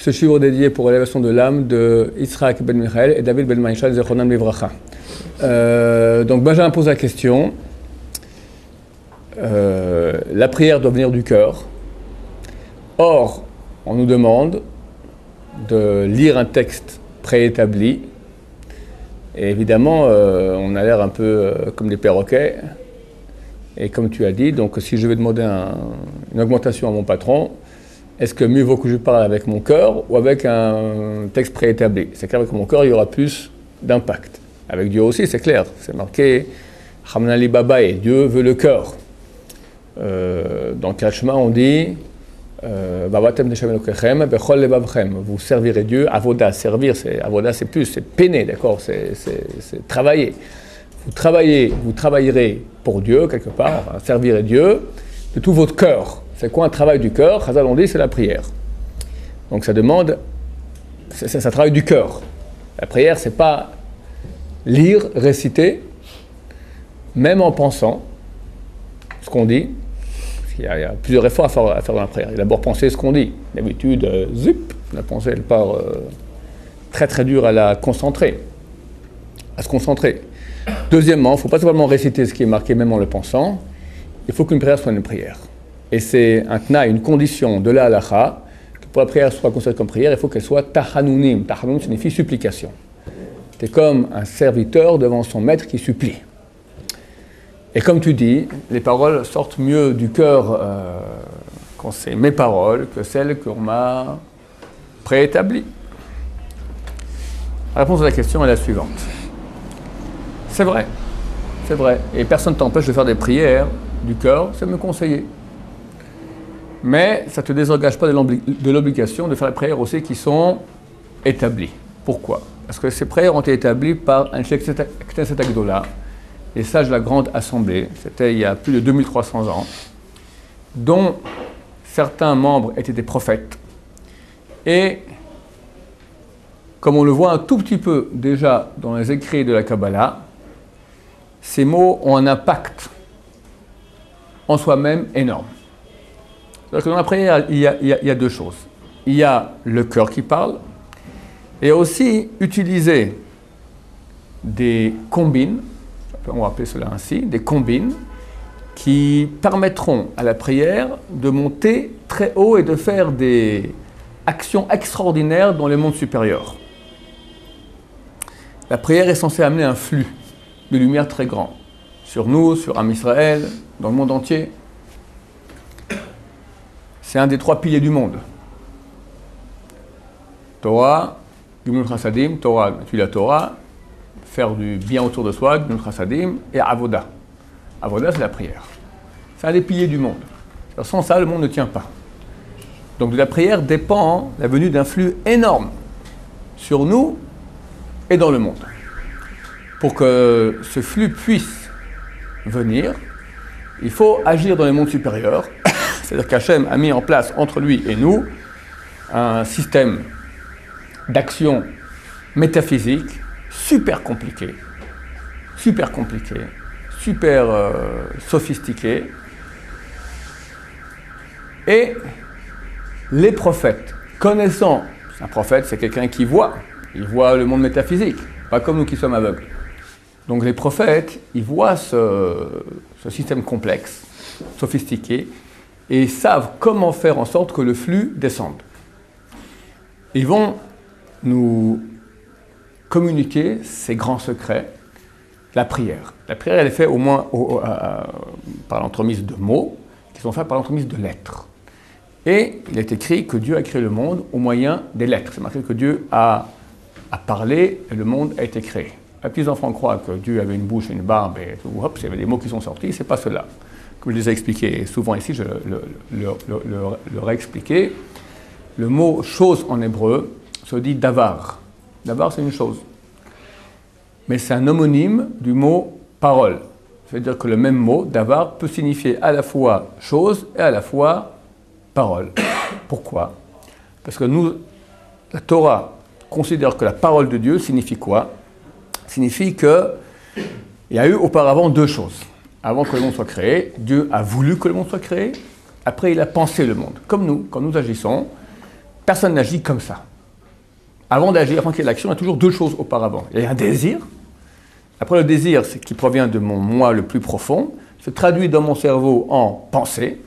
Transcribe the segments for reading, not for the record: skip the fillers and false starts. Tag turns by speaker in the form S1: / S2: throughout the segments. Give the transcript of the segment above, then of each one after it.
S1: ce shiur dédié pour l'élévation de l'âme de Yitzhak ben Michael et David ben Maïchal Zechronam Livracha. Donc Benjamin pose la question, la prière doit venir du cœur. Or, on nous demande de lire un texte préétabli. Et évidemment, on a l'air un peu comme des perroquets. Et comme tu as dit, donc si je vais demander une augmentation à mon patron, est-ce que mieux vaut que je parle avec mon cœur ou avec un texte préétabli? C'est clair qu'avec mon cœur, il y aura plus d'impact. Avec Dieu aussi, c'est clair. C'est marqué « Hamnali Baba » et Dieu veut le cœur. Dans Kachma, on dit vous servirez Dieu. Avoda, servir, c'est plus, c'est peiner, d'accord, c'est travailler. Vous travaillerez pour Dieu, quelque part, enfin, servirez Dieu de tout votre cœur. C'est quoi un travail du cœur? Chazal on dit, c'est la prière. Donc ça demande, ça travaille du cœur. La prière, c'est pas lire, réciter, même en pensant ce qu'on dit. Il y a plusieurs efforts à faire dans la prière. Il y a d'abord penser ce qu'on dit. D'habitude, zip, la pensée, elle part très très dure à se concentrer. Deuxièmement, il ne faut pas simplement réciter ce qui est marqué même en le pensant. Il faut qu'une prière soit une prière. Et c'est un tna, une condition de la halacha, que pour la prière soit considérée comme prière, il faut qu'elle soit tahanunim. Tahanun signifie supplication. C'est comme un serviteur devant son maître qui supplie. Et comme tu dis, les paroles sortent mieux du cœur quand c'est mes paroles que celles qu'on m'a préétablies. La réponse à la question est la suivante. C'est vrai. Et personne ne t'empêche de faire des prières du cœur, c'est me conseiller. Mais ça ne te désengage pas de l'obligation de faire les prières aussi qui sont établies. Pourquoi? Parce que ces prières ont été établies par un Knesset Agdola, les sages de la Grande Assemblée, c'était il y a plus de 2300 ans, dont certains membres étaient des prophètes. Et comme on le voit un tout petit peu déjà dans les écrits de la Kabbalah, ces mots ont un impact en soi-même énorme. C'est-à-dire que dans la prière, il y a deux choses. Il y a le cœur qui parle, et aussi utiliser des combines, on va appeler cela ainsi, des combines qui permettront à la prière de monter très haut et de faire des actions extraordinaires dans les mondes supérieurs. La prière est censée amener un flux de lumière très grand sur nous, sur Am Israël, dans le monde entier. C'est un des trois piliers du monde. Torah, Gimlut Chassadim, Torah, tu la Torah, faire du bien autour de soi, Gimlut Chassadim, et Avoda. Avoda, c'est la prière. C'est un des piliers du monde. Sans ça, le monde ne tient pas. Donc de la prière dépend la venue d'un flux énorme sur nous et dans le monde. Pour que ce flux puisse venir, il faut agir dans les mondes supérieurs. C'est-à-dire qu'Hachem a mis en place entre lui et nous un système d'action métaphysique super compliqué, super sophistiqué. Et les prophètes, connaissant, un prophète c'est quelqu'un qui voit, il voit le monde métaphysique, pas comme nous qui sommes aveugles. Donc les prophètes, ils voient ce système complexe, sophistiqué, et ils savent comment faire en sorte que le flux descende. Ils vont nous communiquer ces grands secrets, la prière. La prière, elle est faite au moins par l'entremise de mots, qui sont faits par l'entremise de lettres. Et il est écrit que Dieu a créé le monde au moyen des lettres. C'est marqué que Dieu a parlé et le monde a été créé. Les petits enfants croient que Dieu avait une bouche et une barbe et tout, hop, il y avait des mots qui sont sortis, c'est pas cela. Comme je les ai expliqués souvent ici, je leur ai expliqué. Le mot chose en hébreu se dit davar. Davar, c'est une chose. Mais c'est un homonyme du mot parole. C'est-à-dire que le même mot, davar, peut signifier à la fois chose et à la fois parole. Pourquoi? Parce que nous, la Torah considère que la parole de Dieu signifie quoi? Signifie qu'il y a eu auparavant deux choses. Avant que le monde soit créé, Dieu a voulu que le monde soit créé. Après, il a pensé le monde. Comme nous, quand nous agissons, Personne n'agit comme ça. Avant d'agir, avant qu'il y ait l'action, il y a toujours deux choses auparavant. Il y a un désir. Après, le désir, c'est qui provient de mon moi le plus profond, se traduit dans mon cerveau en pensée.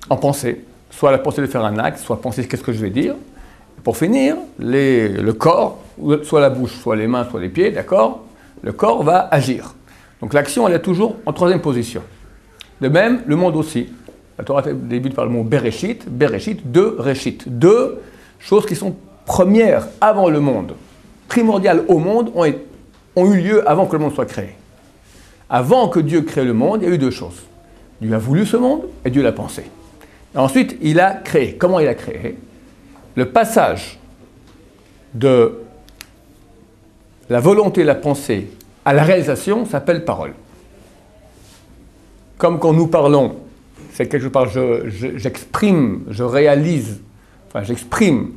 S1: En pensée. Soit la pensée de faire un acte, soit penser qu'est-ce que je vais dire. Pour finir, le corps, soit la bouche, soit les mains, soit les pieds, d'accord? Le corps va agir. Donc l'action, elle est toujours en troisième position. De même, le monde aussi. La Torah débute par le mot Bereshit, Bereshit, deux Reshit. Deux choses qui sont premières avant le monde, primordiales au monde, ont eu lieu avant que le monde soit créé. Avant que Dieu crée le monde, il y a eu deux choses. Dieu a voulu ce monde et Dieu l'a pensé. Et ensuite, il a créé. Comment il a créé? Le passage de la volonté, la pensée à la réalisation s'appelle parole. Comme quand nous parlons, c'est quelque chose, j'exprime, je réalise, enfin j'exprime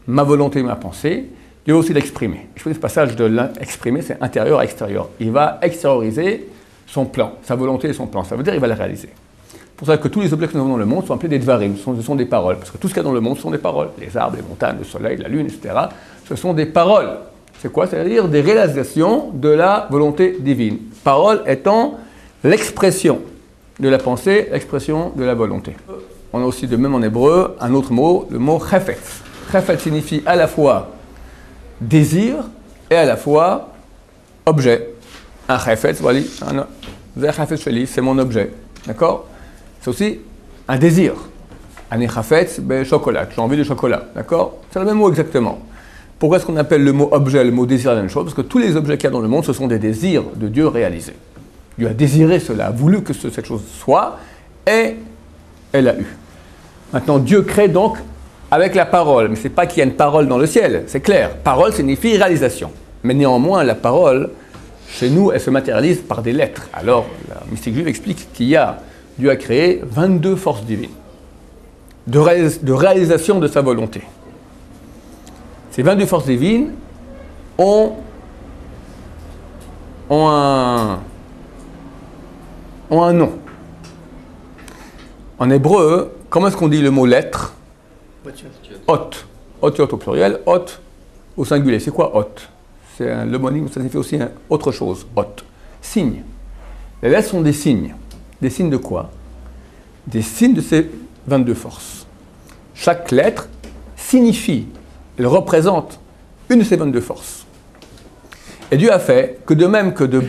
S1: ma volonté, ma pensée, Dieu va aussi l'exprimer. Je fais ce passage de l'exprimer, c'est intérieur à extérieur. Il va extérioriser son plan, sa volonté et son plan. Ça veut dire qu'il va le réaliser. C'est pour ça que tous les objets que nous avons dans le monde sont appelés des dvarim, ce sont des paroles. Parce que tout ce qu'il y a dans le monde sont des paroles. Les arbres, les montagnes, le soleil, la lune, etc. Ce sont des paroles. C'est quoi? C'est-à-dire des réalisations de la volonté divine. Parole étant l'expression de la pensée, l'expression de la volonté. On a aussi de même en hébreu un autre mot, le mot chefetz. Chefetz signifie à la fois désir et à la fois objet. Un chefetz, voilà, c'est mon objet. D'accord? C'est aussi un désir. Un chafetz, chocolat, j'ai envie de chocolat. D'accord? C'est le même mot exactement. Pourquoi est-ce qu'on appelle le mot objet, le mot désir la même chose? Parce que tous les objets qu'il y a dans le monde, ce sont des désirs de Dieu réalisés. Dieu a désiré cela, a voulu que cette chose soit, et elle a eu. Maintenant, Dieu crée donc avec la parole, mais ce n'est pas qu'il y a une parole dans le ciel, c'est clair. Parole signifie réalisation. Mais néanmoins, la parole, chez nous, elle se matérialise par des lettres. Alors, la mystique juive explique Dieu a créé 22 forces divines de réalisation de sa volonté. Ces 22 forces divines ont un nom. En hébreu, comment est-ce qu'on dit le mot lettre? Hot. Hot au pluriel, hot au singulier. C'est quoi hot? C'est l'homonyme, ça signifie aussi autre chose. Hot. Signes. Les lettres sont des signes. Des signes de quoi? Des signes de ces 22 forces. Chaque lettre signifie, elle représente une de ces 22 forces. Et Dieu a fait que de même que de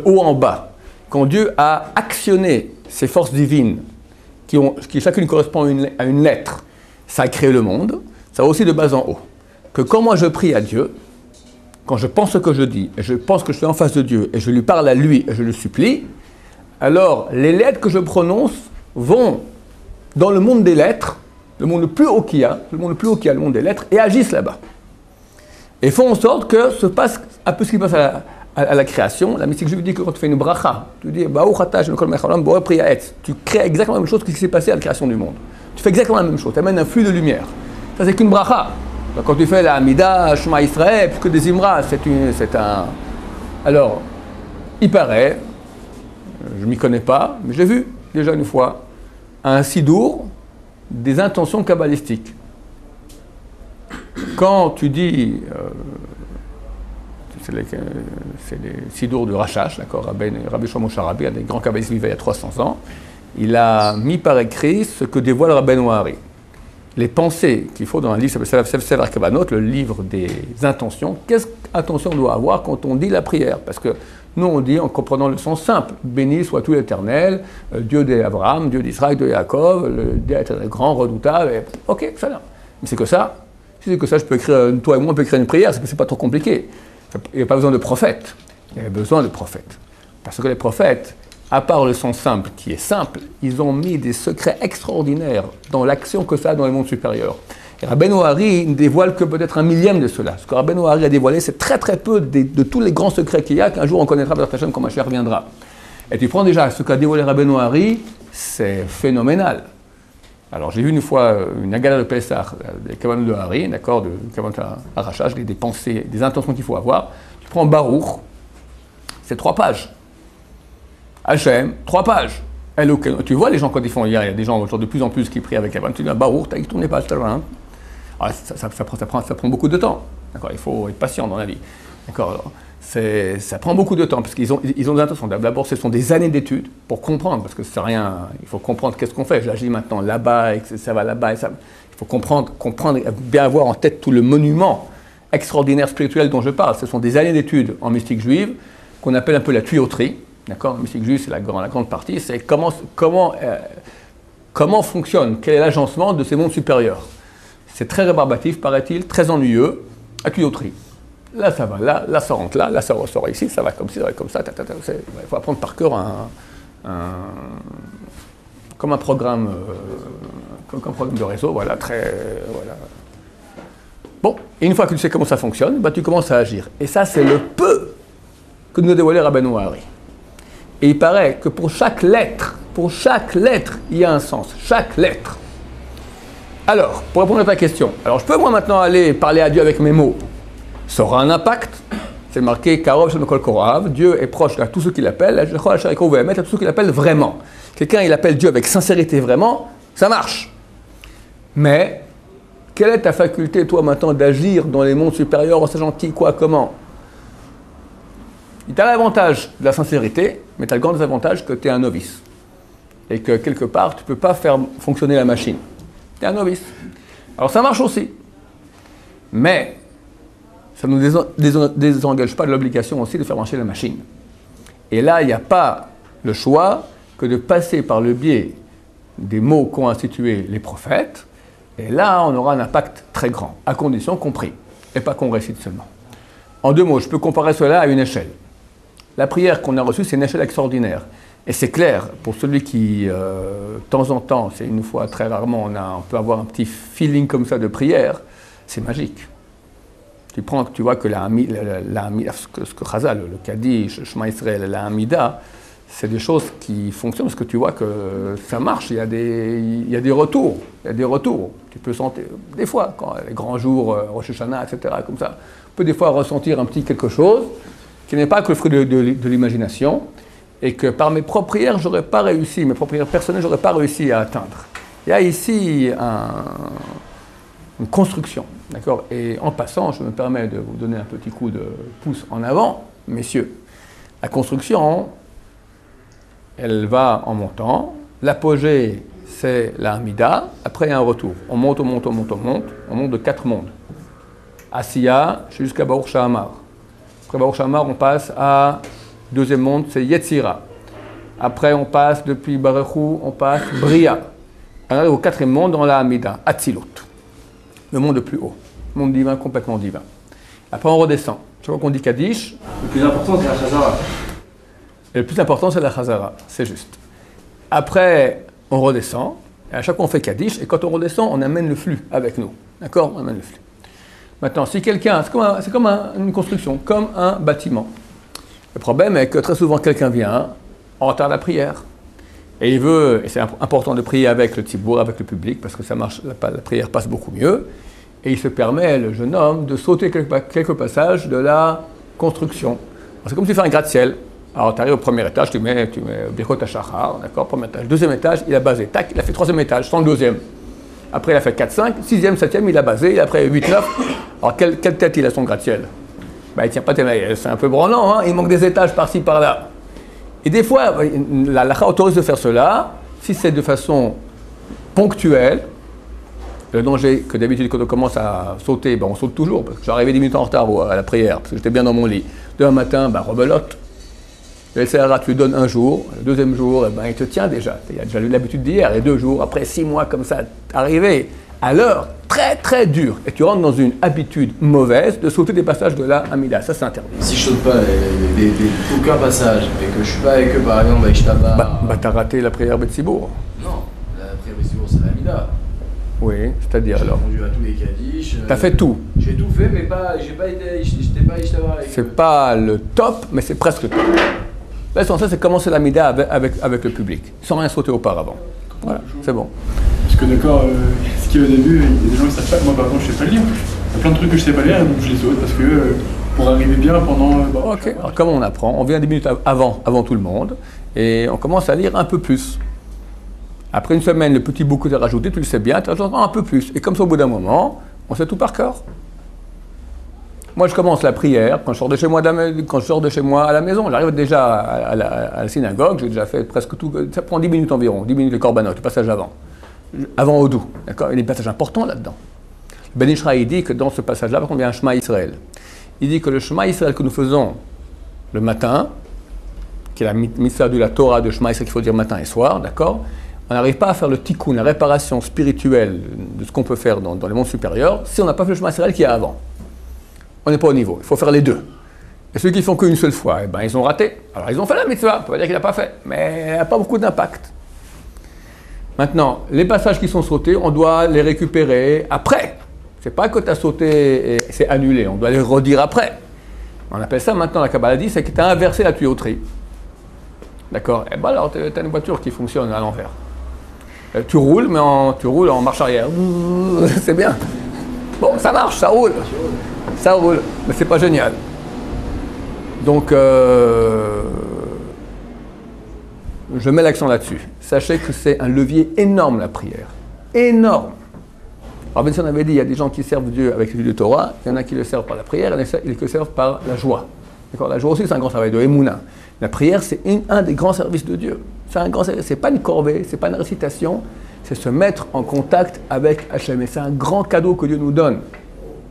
S1: haut en bas, quand Dieu a actionné ces forces divines, qui chacune correspond à une lettre, ça a créé le monde, ça va aussi de bas en haut. Que quand moi je prie à Dieu, quand je pense ce que je dis, et je pense que je suis en face de Dieu, et je lui parle à lui, et je le supplie, alors les lettres que je prononce vont dans le monde des lettres, le monde le plus haut qu'il y a, le monde des lettres, et agissent là-bas. Et font en sorte que se passe un peu ce qui passe à la création. La mystique juive dit que quand tu fais une bracha, tu dis tu crées exactement la même chose que ce qui s'est passé à la création du monde. Tu fais exactement la même chose, tu amènes un flux de lumière. Ça, c'est qu'une bracha. Quand tu fais la Amida, Shema Israël, plus que des Imra, c'est un... Alors, il paraît, je ne m'y connais pas, mais j'ai vu déjà une fois, un sidour des intentions kabbalistiques. Quand tu dis, c'est les sidours de Rashash, d'accord, Rabbi Shlomo Sharabi, un des grands kabbalistes qui vivait il y a 300 ans, il a mis par écrit ce que dévoile Rabbeinu Hari. Les pensées qu'il faut dans un livre qui s'appelle Sefer Kavanot, le livre des intentions. Quelle intention on doit avoir quand on dit la prière? Parce que nous, on dit en comprenant le sens simple, béni soit tout l'Éternel, Dieu d'Abraham, Dieu d'Israël, de Jacob, le Dieu éternel grand, redoutable, et... ok, ça là. Mais c'est que ça. Si c'est que ça, je peux écrire, toi et moi, on peut écrire une prière, c'est pas trop compliqué. Il n'y a pas besoin de prophète. Il y a besoin de prophète. Parce que les prophètes, à part le sens simple, qui est simple, ils ont mis des secrets extraordinaires dans l'action que ça a dans le monde supérieur. Et Rabbeinu Hari ne dévoile que peut-être un millième de cela. Ce que Rabbeinu Hari a dévoilé, c'est très très peu de tous les grands secrets qu'il y a, qu'un jour on connaîtra B'ezrat Hashem quand Mashiach reviendra. Et tu prends déjà ce qu'a dévoilé Rabbeinu Hari, c'est phénoménal. Alors j'ai vu une fois une Agala de Pessah, des Kavanot de Hari, d'accord, de Kavanot à Rashash, des pensées, des intentions qu'il faut avoir. Tu prends Baruch, c'est 3 pages. Hachem, 3 pages. Tu vois les gens quand ils font, il y a des gens de plus en plus qui prient avec Kavanot, tu dis Baruch, t'as tourné pas, Alors, ça prend beaucoup de temps. D'accord, il faut être patient dans la vie. D'accord, ça prend beaucoup de temps parce qu'ils ont des intentions. D'abord, ce sont des années d'études pour comprendre, parce que c'est rien. Il faut comprendre qu'est-ce qu'on fait. J'agis maintenant là-bas et ça va là-bas et ça. Il faut comprendre, bien avoir en tête tout le monument extraordinaire spirituel dont je parle. Ce sont des années d'études en mystique juive qu'on appelle un peu la tuyauterie. D'accord, la mystique juive, c'est la grande partie. C'est comment fonctionne, quel est l'agencement de ces mondes supérieurs. C'est très rébarbatif, paraît-il, très ennuyeux. La tuyauterie. Là, ça va, là, ça rentre là, ça ressort ici, ça va comme ci, ça va comme ça. Il faut apprendre par cœur comme un programme, comme un programme de réseau, voilà, voilà. Bon, et une fois que tu sais comment ça fonctionne, bah, tu commences à agir. Et ça, c'est le peu que nous a dévoilé Rabbeinu Hari. Et il paraît que pour chaque lettre, il y a un sens. Chaque lettre. Alors, pour répondre à ta question, alors je peux moi maintenant aller parler à Dieu avec mes mots. Ça aura un impact. C'est marqué Karov Shem Kol Korav. Dieu est proche à tous ceux qui l'appellent, à tous ceux qui l'appellent vraiment. Quelqu'un, il appelle Dieu avec sincérité vraiment, ça marche. Mais, quelle est ta faculté, toi, maintenant, d'agir dans les mondes supérieurs en sachant qui, quoi, comment? Tu as l'avantage de la sincérité, mais tu as le grand désavantage que tu es un novice. Et que, quelque part, tu ne peux pas faire fonctionner la machine. Tu es un novice. Alors, ça marche aussi. Mais, ça ne nous désengage pas de l'obligation aussi de faire marcher la machine. Et là, il n'y a pas le choix que de passer par le biais des mots qu'ont institués les prophètes. Et là, on aura un impact très grand, à condition qu'on prie, et pas qu'on récite seulement. En deux mots, je peux comparer cela à une échelle. La prière qu'on a reçue, c'est une échelle extraordinaire. Et c'est clair, pour celui qui, de temps en temps, c'est une fois très rarement, on peut avoir un petit feeling comme ça de prière, c'est magique. Tu vois que ce que Chazal, le Kaddish, Shema Israël, la Hamida, c'est des choses qui fonctionnent parce que tu vois que ça marche, il y a des retours. Tu peux sentir, des fois, quand les grands jours, Rosh Hashanah, etc., comme ça, on peut des fois ressentir un petit quelque chose qui n'est pas que le fruit de l'imagination et que par mes propres prières, mes propres prières personnelles, je n'aurais pas réussi à atteindre. Il y a ici une construction, d'accord? Et en passant, je me permets de vous donner un petit coup de pouce en avant, messieurs. La construction, elle va en montant. L'apogée, c'est la Hamida. Après, il y a un retour. On monte de 4 mondes. Asiya jusqu'à Baruch Sha'amar. Après Baruch Sha'amar, on passe à deuxième monde, c'est Yetzira. Après, on passe depuis Baruchu, on passe Bria. On arrive au 4e monde dans la Hamida, Atzilut. Le monde le plus haut, monde divin, complètement divin. Après, on redescend. Chaque fois qu'on dit Kaddish,
S2: le plus important, c'est la Chazara.
S1: Et le plus important, c'est la Chazara, c'est juste. Après, on redescend, et à chaque fois, on fait Kaddish, et quand on redescend, on amène le flux avec nous. D'accord? On amène le flux. Maintenant, si quelqu'un, c'est comme une construction, comme un bâtiment. Le problème est que très souvent, quelqu'un vient en retard à la prière. Et c'est important de prier avec le tzibour, avec le public, parce que ça marche, la prière passe beaucoup mieux. Et il se permet, le jeune homme, de sauter quelques passages de la construction. C'est comme si tu fais un gratte-ciel. Alors, tu arrives au premier étage, tu mets Birkot HaShachar, d'accord, premier étage. Deuxième étage, il a basé. Tac, il a fait troisième étage, sans le deuxième. Après, il a fait 4, 5, 6e, 7e, il a basé. Et après, 8, 9. Alors, quelle tête il a son gratte-ciel? Il ne tient pas tellement, c'est un peu branlant, hein, il manque des étages par-ci, par-là. Et des fois, la halakha autorise de faire cela, si c'est de façon ponctuelle. Le danger que d'habitude, quand on commence à sauter, on saute toujours, parce que j'arrivais 10 minutes en retard à la prière, parce que j'étais bien dans mon lit. Demain matin, rebelote. Le SRA, tu lui donnes un jour, le deuxième jour, il te tient déjà. Il a déjà eu l'habitude d'hier, et 2 jours, après 6 mois comme ça, arrivé à l'heure très très dure, et tu rentres dans une habitude mauvaise de sauter des passages de la Hamida. Ça, c'est interdit.
S2: Si je saute pas aucun passage, et que je suis pas avec eux, par exemple, avec Shtaba...
S1: t'as raté la prière Betsibour.
S2: Non, la prière Betsibour, c'est la Hamida.
S1: Oui, c'est-à-dire alors.
S2: J'ai répondu à tous les Kaddish.
S1: T'as fait tout.
S2: J'ai tout fait, mais j'étais pas Ishtaba avec eux.
S1: C'est pas le top, mais c'est presque le top. L'essentiel, c'est commencer la Hamida avec le public, sans rien sauter auparavant. Voilà, c'est bon.
S3: Parce que d'accord, ce qui est au début, il y a des gens qui savent pas. Moi, par exemple, je sais pas lire. Il y a plein de trucs que je sais pas lire, donc je les saute parce que pour arriver bien pendant.
S1: Ok. Alors comment on apprend? On vient 10 minutes avant tout le monde, et on commence à lire un peu plus. Après une semaine, le petit bout que tu as rajouté, tu le sais bien, tu rajoutes un peu plus. Et comme ça, au bout d'un moment, On sait tout par cœur. Moi, je commence la prière quand je sors de chez moi, à la maison. J'arrive déjà à la synagogue, j'ai déjà fait presque tout. Ça prend 10 minutes environ, 10 minutes le korbanot, le passage avant Odou. D'accord? Il y a des passages importants là-dedans. Ben Ishra, il dit que dans ce passage-là, par contre, il y a un Shema Israël. Il dit que le Shema Israël que nous faisons le matin, qui est la mitzvah de la Torah de Shema Israël qu'il faut dire matin et soir, d'accord? On n'arrive pas à faire le tikkun, la réparation spirituelle de ce qu'on peut faire dans les mondes supérieurs, si on n'a pas fait le Shema Israël qu'il y a avant. On n'est pas au niveau, il faut faire les deux. Et ceux qui font qu'une seule fois, eh ben, ils ont raté. Alors ils ont fait la mitzvah, on ne peut pas dire qu'il n'a pas fait, mais il n'a pas beaucoup d'impact. Maintenant, les passages qui sont sautés, on doit les récupérer après. C'est pas que tu as sauté et c'est annulé, on doit les redire après. On appelle ça maintenant, la Kabbalah dit, c'est que tu as inversé la tuyauterie. D'accord? Et ben alors, tu as une voiture qui fonctionne à l'envers. Tu roules, mais tu roules en marche arrière. C'est bien. Bon, ça marche, ça roule. Ça roule, mais c'est pas génial. Donc, je mets l'accent là-dessus. Sachez que c'est un levier énorme, la prière. Énorme. Alors, Benson avait dit, il y a des gens qui servent Dieu avec l'étude de Torah, il y en a qui le servent par la prière, il y en a qui le servent par la joie. D'accord? La joie aussi, c'est un grand travail de Emouna. La prière, c'est un des grands services de Dieu. C'est un grand service, c'est pas une corvée, c'est pas une récitation, c'est se mettre en contact avec Hachem. Et c'est un grand cadeau que Dieu nous donne.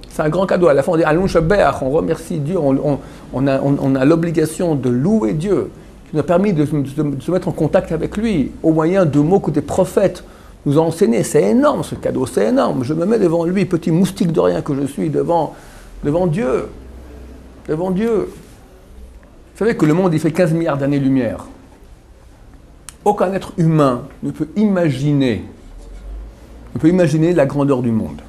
S1: C'est un grand cadeau. À la fin, on dit Alon Shabbat, on remercie Dieu, on a l'obligation de louer Dieu, qui nous a permis de se mettre en contact avec lui, au moyen de mots que des prophètes nous ont enseignés. C'est énorme ce cadeau, c'est énorme. Je me mets devant lui, petit moustique de rien que je suis, devant Dieu. Devant Dieu. Vous savez que le monde, il fait 15 milliards d'années-lumière. Aucun être humain ne peut imaginer la grandeur du monde.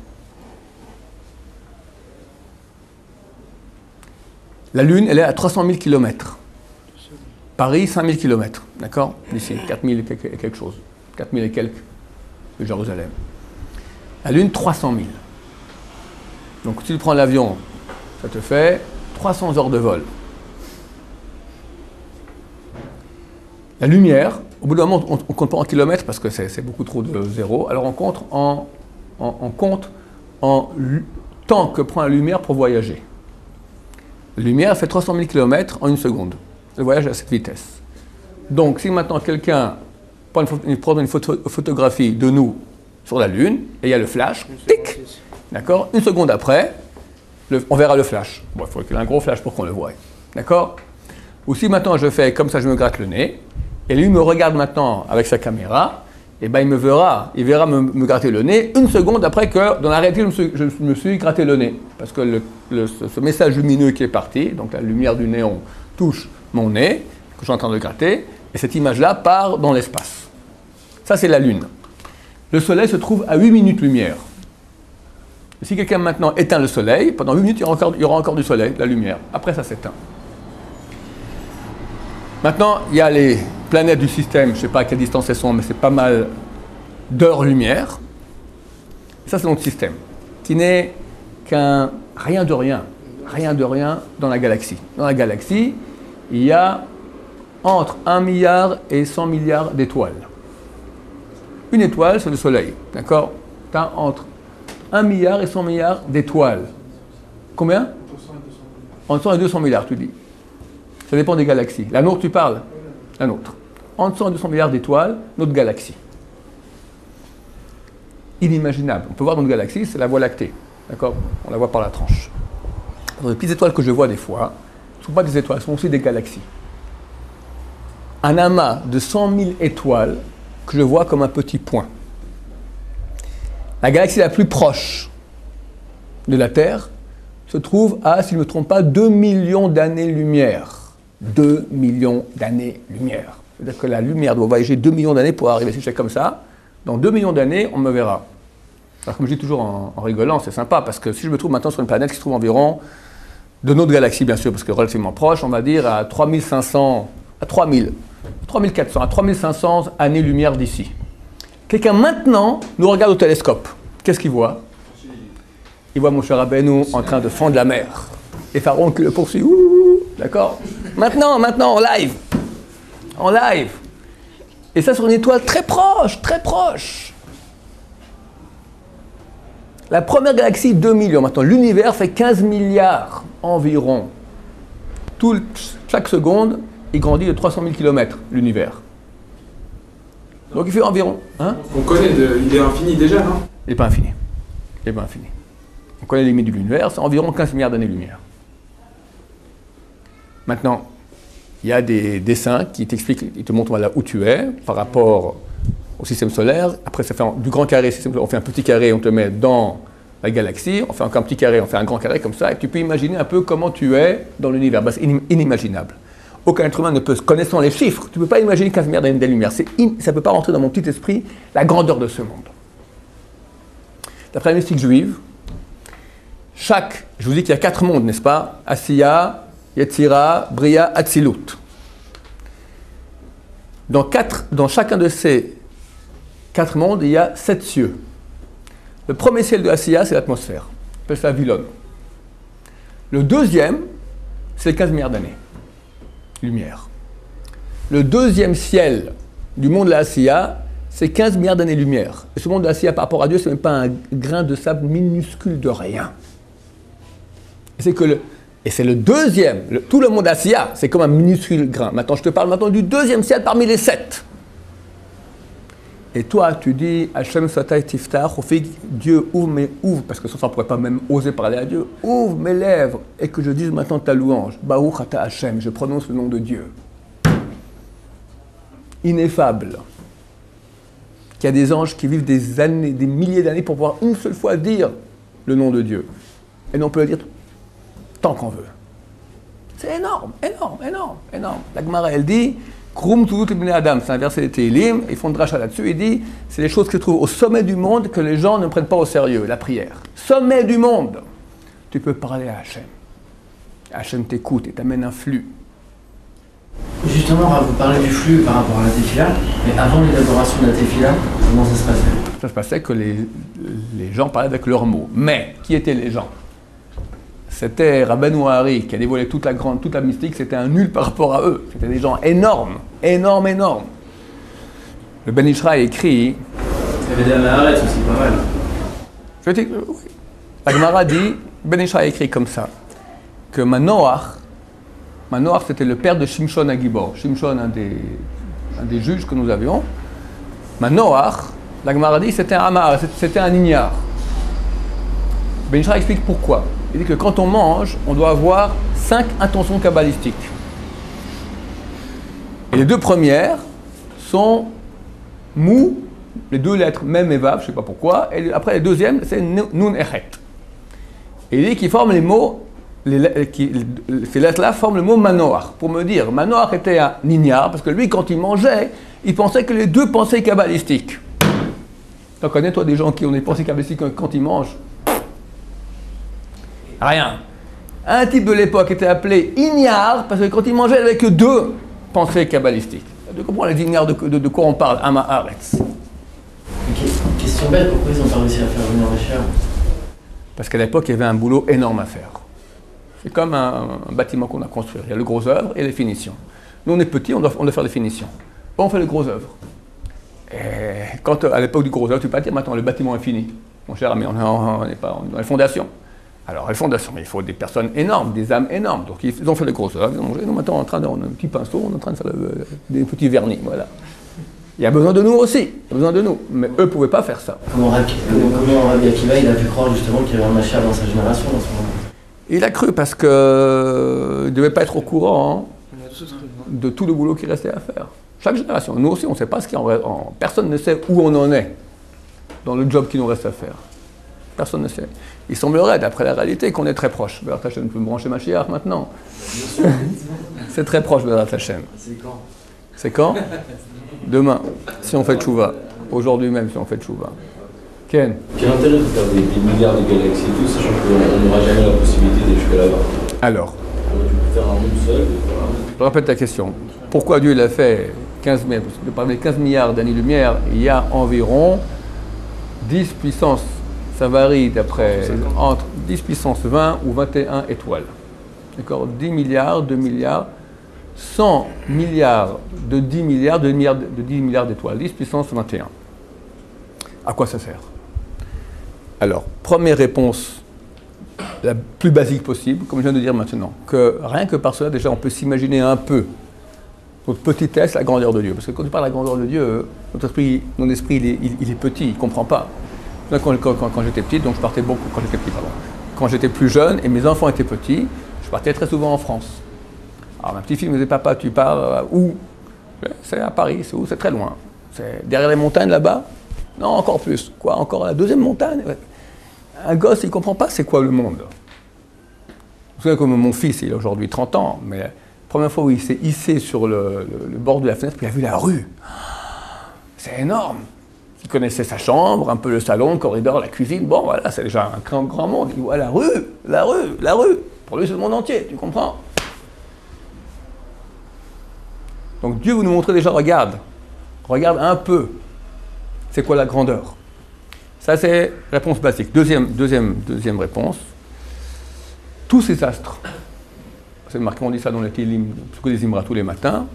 S1: La Lune, elle est à 300 000 km. Paris, 5 000 km. D'accord? D'ici, 4 000 et quelque chose. 4 000 et quelques de Jérusalem. La Lune, 300 000. Donc, si tu prends l'avion, ça te fait 300 heures de vol. La lumière, au bout d'un moment, on ne compte pas en kilomètres parce que c'est beaucoup trop de zéro. Alors, on compte en temps que prend la lumière pour voyager. La lumière fait 300 000 km en une seconde. Elle voyage à cette vitesse. Donc, si maintenant quelqu'un prend une photographie de nous sur la Lune, et il y a le flash, tic, d'accord? Une seconde après, on verra le flash. Bon, il faut qu'il y ait un gros flash pour qu'on le voie. D'accord? Ou si maintenant je fais comme ça, je me gratte le nez, et lui me regarde maintenant avec sa caméra, et ben il verra me gratter le nez une seconde après que, dans la réalité, je me suis gratté le nez. Parce que ce message lumineux qui est parti, donc la lumière du néon touche mon nez, que je suis en train de gratter, et cette image-là part dans l'espace. Ça, c'est la Lune. Le Soleil se trouve à 8 minutes lumière. Et si quelqu'un maintenant éteint le Soleil, pendant 8 minutes, il y aura encore du Soleil, de la lumière. Après, ça s'éteint. Maintenant, il y a les planètes du système, je ne sais pas à quelle distance elles sont, mais c'est pas mal d'heures-lumière. Ça, c'est notre système, qui n'est qu'un rien de rien dans la galaxie. Dans la galaxie, il y a entre 1 milliard et 100 milliards d'étoiles. Une étoile, c'est le Soleil, d'accord? Tu as entre 1 milliard et 100 milliards d'étoiles. Combien? Entre 100 et 200 milliards, tu dis. Ça dépend des galaxies. La nôtre, tu parles? La nôtre. Entre 100 et 200 milliards d'étoiles, notre galaxie. Inimaginable. On peut voir dans notre galaxie, c'est la Voie lactée. D'accord? On la voit par la tranche. Les petites étoiles que je vois des fois, ne sont pas des étoiles, ce sont aussi des galaxies. Un amas de 100 000 étoiles que je vois comme un petit point. La galaxie la plus proche de la Terre se trouve à, si je ne me trompe pas, 2 millions d'années-lumière. 2 millions d'années-lumière. C'est-à-dire que la lumière doit voyager 2 millions d'années pour arriver. Si je fais comme ça, dans 2 millions d'années, on me verra. Alors comme je dis toujours en rigolant, c'est sympa, parce que si je me trouve maintenant sur une planète qui se trouve environ de notre galaxie, bien sûr, parce que relativement proche, on va dire à 3500, à 3000, 3400, à 3500 années-lumière d'ici. Quelqu'un maintenant nous regarde au télescope. Qu'est-ce qu'il voit? Il voit Moshe Rabbeinu en train de fendre la mer. Et Pharaon qui le poursuit. D'accord? Maintenant, en live. En live. Et ça sur une étoile très proche, très proche. La première galaxie, 2 millions. Maintenant, l'univers fait 15 milliards environ. Chaque seconde, il grandit de 300 000 km, l'univers. Donc il fait environ. Hein?
S4: On connaît, il est infini déjà, non?
S1: Il n'est pas infini. Il n'est pas infini. On connaît les limites de l'univers, c'est environ 15 milliards d'années-lumière. Maintenant, il y a des dessins qui t'expliquent, ils te montrent voilà, où tu es par rapport au système solaire. Après, ça fait du grand carré, on fait un petit carré, on te met dans la galaxie, on fait encore un petit carré, on fait un grand carré comme ça, et tu peux imaginer un peu comment tu es dans l'univers. C'est inimaginable. Aucun être humain ne peut, connaissant les chiffres, tu ne peux pas imaginer 15 milliards d'années-lumière. Ça ne peut pas rentrer dans mon petit esprit la grandeur de ce monde. D'après la mystique juive, je vous dis qu'il y a 4 mondes, n'est-ce pas? Asiya, Yetzira, Bria, Atzilut. Dans chacun de ces 4 mondes, il y a 7 cieux. Le premier ciel de Asiya, c'est l'atmosphère. On appelle ça Vylon. Le deuxième, c'est 15 milliards d'années. Lumière. Le deuxième ciel du monde de la Asiya, c'est 15 milliards d'années-lumière. Et ce monde de la Asiya, par rapport à Dieu, c'est même pas un grain de sable minuscule de rien. Et c'est le deuxième, tout le monde Asiya, c'est comme un minuscule grain. Maintenant, je te parle maintenant du deuxième ciel parmi les 7. Et toi, tu dis, Hachem Satay Tiftar, Dieu ouvre, parce que sans ça, on ne pourrait pas même oser parler à Dieu, ouvre mes lèvres et que je dise maintenant ta louange. Baruch Ata Hachem, je prononce le nom de Dieu. Ineffable. Qu'il y a des anges qui vivent des années, des milliers d'années pour pouvoir une seule fois dire le nom de Dieu. Et on peut le dire tant qu'on veut. C'est énorme, énorme, énorme, énorme. La Gemara, elle dit, Krum Tudut Ibn Adam, c'est un verset de Tehillim, ils font de dracha là-dessus, il dit, c'est les choses qui se trouvent au sommet du monde que les gens ne prennent pas au sérieux, la prière. Sommet du monde. Tu peux parler à Hachem. Hachem t'écoute et t'amène un flux.
S2: Justement, vous parlez du flux par rapport à la tefila, mais avant l'élaboration de la tefila, comment ça se passait?
S1: Ça se passait que les gens parlaient avec leurs mots. Mais, qui étaient les gens? C'était Rabbeinu Hari qui a dévoilé toute la mystique, c'était un nul par rapport à eux. C'était des gens énormes, énormes, énormes. Le Ben Ishra a écrit...
S2: Il y avait des Amaharet aussi, pas mal.
S1: Oui. La Gemara dit, Ben Ishra a écrit comme ça, que Manoach c'était le père de Shimshon Agibor. Shimshon, un des juges que nous avions. Manoach, la Gemara dit, c'était un Amaharet, c'était un ignare. Ben Ishra explique pourquoi. Il dit que quand on mange, on doit avoir 5 intentions kabbalistiques. Et les 2 premières sont mou, les 2 lettres mem et vav, je ne sais pas pourquoi, et après les deuxièmes, c'est nun et chet. Et il dit qu'ils forment les mots, ces lettres-là forment le mot manoach. Pour me dire, manoach était un ignare, parce que lui, quand il mangeait, il pensait que les 2 pensées kabbalistiques. Tu connais, toi, des gens qui ont des pensées kabbalistiques quand ils mangent? Rien. Un type de l'époque était appelé ignare parce que quand il mangeait, il n'avait que 2 pensées kabbalistiques. Tu comprends les ignares de quoi on parle? Amaharetz.
S2: Question bête, pourquoi ils n'ont pas réussi à faire venir les chers?
S1: Parce qu'à l'époque, il y avait un boulot énorme à faire. C'est comme un bâtiment qu'on a construit. Il y a le gros œuvre et les finitions. Nous, on est petits, on doit faire les finitions. On fait le gros œuvre. Et quand à l'époque du gros œuvre, tu peux pas dire maintenant le bâtiment est fini. Mon cher ami, on n'est pas dans les fondations. Alors, les fondations, il faut des personnes énormes, des âmes énormes. Donc, ils ont fait les grosses œuvres, ils ont mangé. Nous, maintenant, on a un petit pinceau, on est en train de faire des petits vernis, voilà. Il y a besoin de nous aussi, il y a besoin de nous. Mais eux ne pouvaient pas faire ça.
S2: Comment Rabbi Akiva, il a pu croire justement qu'il y avait un Mashiach dans sa génération en ce moment?
S1: Il a cru parce qu'il ne devait pas être au courant de tout le boulot qui restait à faire. Chaque génération. Nous aussi, on ne sait pas ce qu'il y a personne ne sait où on en est dans le job qui nous reste à faire. Personne ne sait. Il semblerait, d'après la réalité, qu'on est très proche. Bézrat Hashem, peut me brancher Mashiach maintenant. C'est très proche, Bézrat Hashem.
S2: C'est quand?
S1: C'est quand? Demain, si on fait tchouva. Aujourd'hui même, si on fait tchouva. Ken?
S5: Quel intérêt de faire des milliards de galaxies et tout, sachant qu'on n'aura jamais la possibilité d'aller jusqu'à là-bas?
S1: Alors?
S5: Tu peux faire un monde seul.
S1: Je répète ta question. Pourquoi Dieu l'a fait 15 milliards? Parce que parmi les 15 milliards d'années-lumière, il y a environ 10 puissance. Ça varie entre 10 puissance 20 ou 21 étoiles. D'accord? 10 milliards, 2 milliards, 100 milliards de 10 milliards, de 10 milliards d'étoiles. 10 puissance 21. À quoi ça sert? Alors, première réponse, la plus basique possible, comme je viens de dire maintenant, que rien que par cela, déjà, on peut s'imaginer un peu notre petitesse, la grandeur de Dieu. Parce que quand tu parles de la grandeur de Dieu, notre esprit il est petit, il ne comprend pas. Là, quand j'étais petit, donc je partais beaucoup, quand j'étais petit, pardon. Quand j'étais plus jeune et mes enfants étaient petits, je partais très souvent en France. Alors ma petite fille me disait, papa, tu pars où? C'est à Paris, c'est où? C'est très loin. C'est derrière les montagnes là-bas? Non, encore plus. Quoi? Encore la deuxième montagne? Un gosse, il ne comprend pas c'est quoi le monde. Vous savez, comme mon fils, il a aujourd'hui 30 ans, mais la première fois où il s'est hissé sur le bord de la fenêtre, puis il a vu la rue. C'est énorme. Il connaissait sa chambre, un peu le salon, le corridor, la cuisine. Bon, voilà, c'est déjà un grand monde. Il voit la rue, la rue, la rue. Pour lui, c'est le monde entier, tu comprends? Donc Dieu vous nous montre déjà, regarde un peu, c'est quoi la grandeur. Ça, c'est réponse basique. Deuxième réponse. Tous ces astres, c'est marqué, on dit ça dans les Télim, ce que les Imra tous les matins,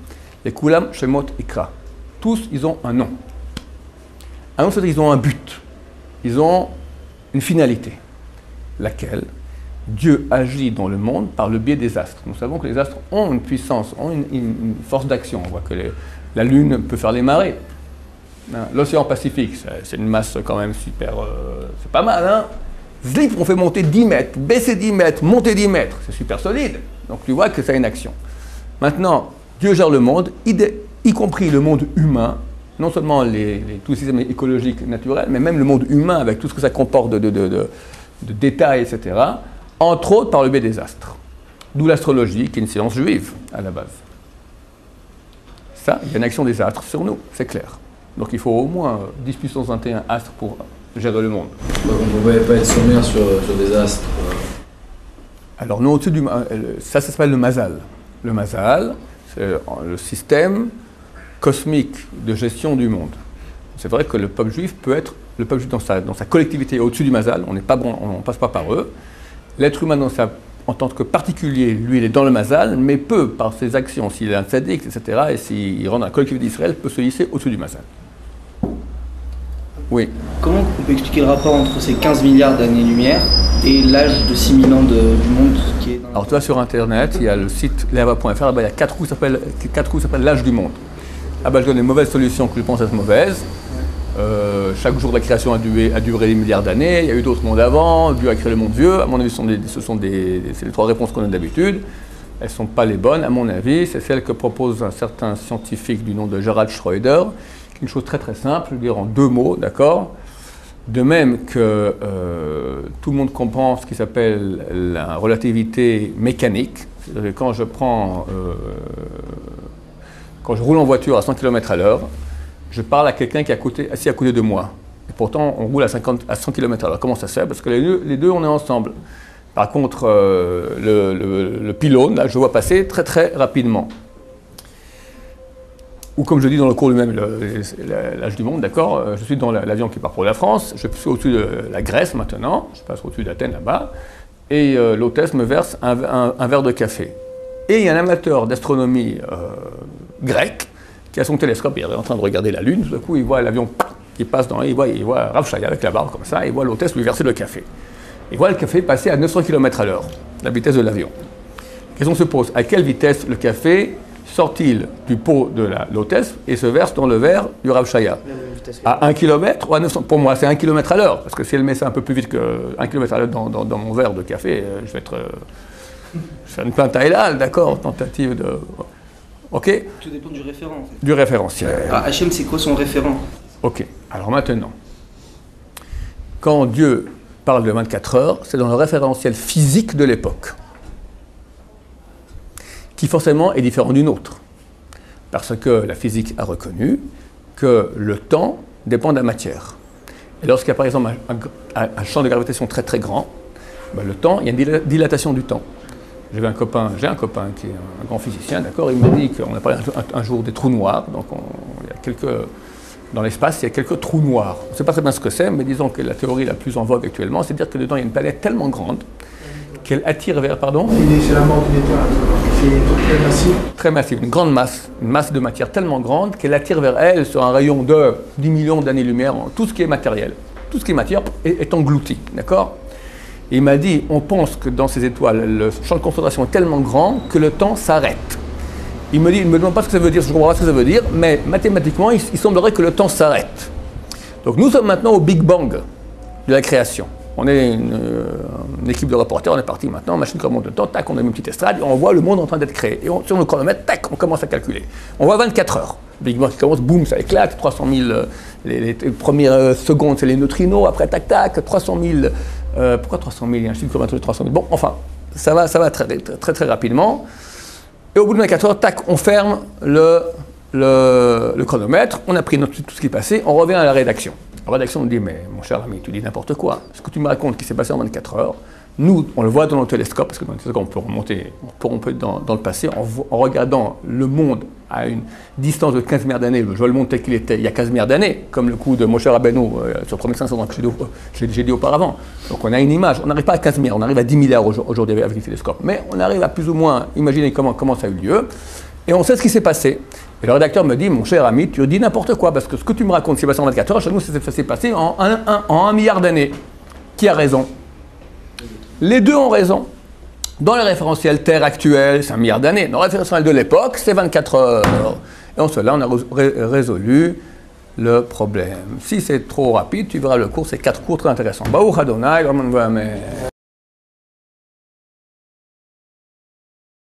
S1: les Kulam, Shemot, Ikra. Tous, ils ont un nom. Un nom, c'est-à-dire qu'ils ont un but. Ils ont une finalité. Laquelle? Dieu agit dans le monde par le biais des astres. Nous savons que les astres ont une puissance, ont une force d'action. On voit que la Lune peut faire les marées. L'océan Pacifique, c'est une masse quand même super... c'est pas mal, hein? Zlip, on fait monter 10 mètres, baisser 10 mètres, monter 10 mètres. C'est super solide. Donc tu vois que ça a une action. Maintenant, Dieu gère le monde, y compris le monde humain, non seulement tous les systèmes écologiques naturels, mais même le monde humain avec tout ce que ça comporte de détails, etc., entre autres par le biais des astres. D'où l'astrologie, qui est une science juive, à la base. Ça, il y a une action des astres sur nous, c'est clair. Donc il faut au moins 10 puissance 21 astres pour gérer le monde.
S5: Donc on ne pouvait pas être sommaire sur des astres.
S1: Alors nous, au-dessus ça s'appelle le Mazal. Le Mazal, c'est le système cosmique de gestion du monde. C'est vrai que le peuple juif peut être, le peuple juif dans sa collectivité au-dessus du Mazal, on n'est pas bon, on ne passe pas par eux. L'être humain en tant que particulier, lui, il est dans le Mazal, mais peut, par ses actions, s'il est un tzaddik, etc., et s'il rentre dans la collectivité d'Israël, peut se hisser au-dessus du Mazal. Oui.
S2: Comment on peut expliquer le rapport entre ces 15 milliards d'années-lumière et l'âge de 6000 ans du monde qui est dans
S1: Alors tu vas sur Internet, il y a le site leva.fr, là-bas il y a 4 coups qui s'appellent l'âge du monde. Là-bas je donne les mauvaises solutions que je pense être mauvaises. Chaque jour de la création a duré des milliards d'années, il y a eu d'autres mondes avant, Dieu a créé le monde vieux. À mon avis, c'est les 3 réponses qu'on a d'habitude. Elles ne sont pas les bonnes, à mon avis. C'est celle que propose un certain scientifique du nom de Gerhard Schröder. Une chose très très simple, je vais dire en 2 mots, d'accord? De même que tout le monde comprend ce qui s'appelle la relativité mécanique. C'est-à-dire que quand je roule en voiture à 100 km/h, je parle à quelqu'un qui est assis à côté de moi. Et pourtant, on roule à 100 km/h. Comment ça se fait? Parce que les deux, on est ensemble. Par contre, le pylône, là, je le vois passer très très rapidement. Ou comme je dis dans le cours lui-même, l'âge du monde, d'accord, je suis dans l'avion qui part pour la France, je suis au-dessus de la Grèce maintenant, je passe au-dessus d'Athènes là-bas, et l'hôtesse me verse un verre de café. Et il y a un amateur d'astronomie grec qui a son télescope, il est en train de regarder la Lune, tout d'un coup il voit l'avion qui passe il voit Rav Shaya avec la barbe comme ça, il voit l'hôtesse lui verser le café. Il voit le café passer à 900 km/h, la vitesse de l'avion. La question se pose, à quelle vitesse le café sort-il du pot de l'hôtesse et se verse dans le verre du Rav Shaya? À 1 km ou à 900? Pour moi, c'est 1 km/h, parce que si elle met ça un peu plus vite que 1 km/h dans mon verre de café, je vais faire une plainte à Elal, d'accord, tentative de... Ok?
S2: Tout dépend du référent. En fait.
S1: Du référentiel.
S2: Hachem, c'est quoi son référent?
S1: Ok, alors maintenant, quand Dieu parle de 24 heures, c'est dans le référentiel physique de l'époque, qui forcément est différent du nôtre. Parce que la physique a reconnu que le temps dépend de la matière. Et lorsqu'il y a par exemple un champ de gravitation très très grand, ben le temps, il y a une dilatation du temps. J'ai un copain qui est un grand physicien, d'accord, il m'a dit qu'on a parlé un jour des trous noirs, donc dans l'espace, il y a quelques trous noirs. On ne sait pas très bien ce que c'est, mais disons que la théorie la plus en vogue actuellement, c'est de dire que dedans il y a une planète tellement grande qu'elle attire vers, pardon?
S6: C'est la mort d'une étoile, c'est très massif.
S1: Très massive, une grande masse, une masse de matière tellement grande qu'elle attire vers elle sur un rayon de 10 millions d'années-lumière, tout ce qui est matériel. tout ce qui est matière est englouti, d'accord? Il m'a dit, on pense que dans ces étoiles, le champ de concentration est tellement grand que le temps s'arrête. Il me dit, il ne me demande pas ce que ça veut dire, je ne comprends pas ce que ça veut dire, mais mathématiquement, il semblerait que le temps s'arrête. Donc nous sommes maintenant au Big Bang de la création. On est une équipe de reporters, on est parti maintenant, machine qui remonte le temps, tac, on a une petite estrade, et on voit le monde en train d'être créé. Et sur le chronomètre, tac, on commence à calculer. On voit 24 heures. Big Bang qui commence, boum, ça éclate, 300 000, les premières secondes, c'est les neutrinos, après, tac, tac, 300 000, pourquoi 300 000? Il y a un chiffre qui va 300 000. Bon, enfin, ça va très rapidement. Et au bout de 24 heures, tac, on ferme le chronomètre, on a pris tout ce qui est passé, on revient à la rédaction. La rédaction nous dit, mais mon cher ami, tu dis n'importe quoi. Ce que tu me racontes qui s'est passé en 24 heures, nous, on le voit dans nos télescopes, parce que dans les télescopes, on peut dans le passé, en regardant le monde à une distance de 15 milliards d'années, je vois le monde tel qu'il était il y a 15 milliards d'années, comme le coup de Moshe Rabbeinu sur 3500 ans que j'ai dit auparavant. Donc on a une image, on n'arrive pas à 15 milliards, on arrive à 10 milliards aujourd'hui avec les télescopes, mais on arrive à plus ou moins imaginer comment ça a eu lieu, et on sait ce qui s'est passé. Et le rédacteur me dit, mon cher ami, tu dis n'importe quoi, parce que ce que tu me racontes, c'est passé en 24 heures, chez nous, ça s'est passé en 1 milliard d'années. Qui a raison? Les deux ont raison. Dans le référentiel Terre actuel, c'est 1 milliard d'années. Dans le référentiel de l'époque, c'est 24 heures. Et en cela, on a résolu le problème. Si c'est trop rapide, tu verras le cours, c'est 4 cours très intéressants. Baruch Adonai,